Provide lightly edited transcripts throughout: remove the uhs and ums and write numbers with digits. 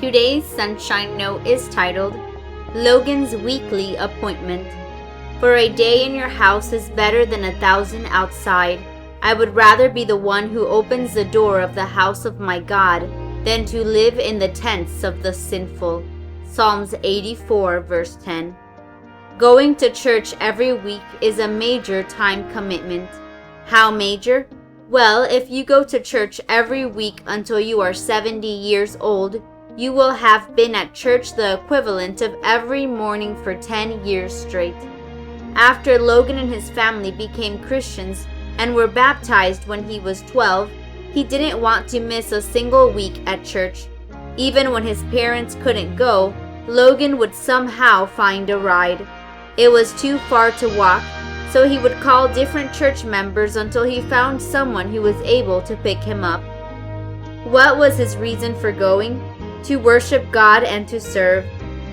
Today's Sunshine Note is titled, Logan's Weekly Appointment. For a day in your house is better than 1,000 outside. I would rather be the one who opens the door of the house of my God than to live in the tents of the sinful. Psalms 84 verse 10. Going to church every week is a major time commitment. How major? Well, if you go to church every week until you are 70 years old, you will have been at church the equivalent of every morning for 10 years straight. After Logan and his family became Christians and were baptized when he was 12, he didn't want to miss a single week at church. Even when his parents couldn't go, Logan would somehow find a ride. It was too far to walk, so he would call different church members until he found someone who was able to pick him up. What was his reason for going? To worship God and to serve.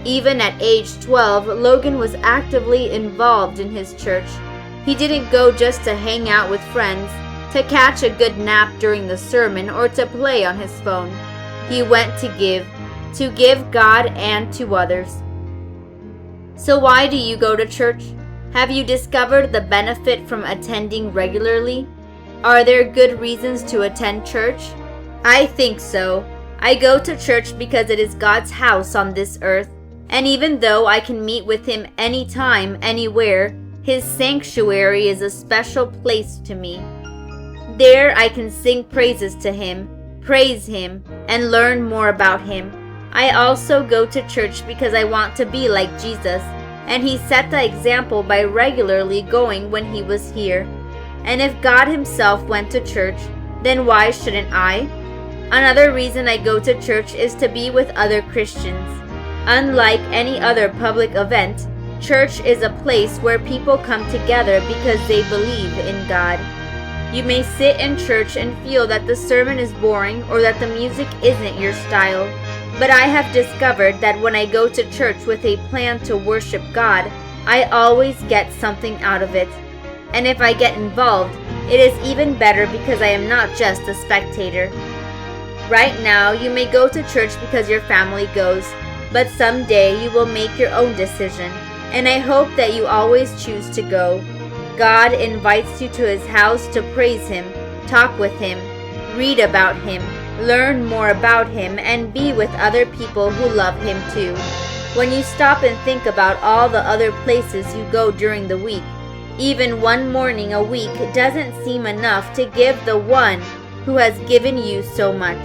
Even at age 12, Logan was actively involved in his church. He didn't go just to hang out with friends, to catch a good nap during the sermon, or to play on his phone. He went to give God and to others. So why do you go to church? Have you discovered the benefit from attending regularly? Are there good reasons to attend church? I think so. I go to church because it is God's house on this earth, and even though I can meet with Him anytime, anywhere, His sanctuary is a special place to me. There I can sing praises to Him, praise Him, and learn more about Him. I also go to church because I want to be like Jesus, and He set the example by regularly going when He was here. And if God Himself went to church, then why shouldn't I? Another reason I go to church is to be with other Christians. Unlike any other public event, church is a place where people come together because they believe in God. You may sit in church and feel that the sermon is boring or that the music isn't your style, but I have discovered that when I go to church with a plan to worship God, I always get something out of it. And if I get involved, it is even better because I am not just a spectator. Right now, you may go to church because your family goes, but someday you will make your own decision, and I hope that you always choose to go. God invites you to His house to praise Him, talk with Him, read about Him, learn more about Him, and be with other people who love Him too. When you stop and think about all the other places you go during the week, even one morning a week doesn't seem enough to give the one who has given you so much.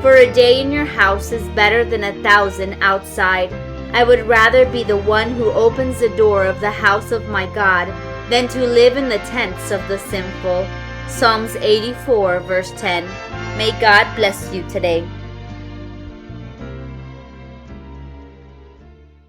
For a day in your house is better than 1,000 outside. I would rather be the one who opens the door of the house of my God than to live in the tents of the sinful. Psalms 84 verse 10. May God bless you today.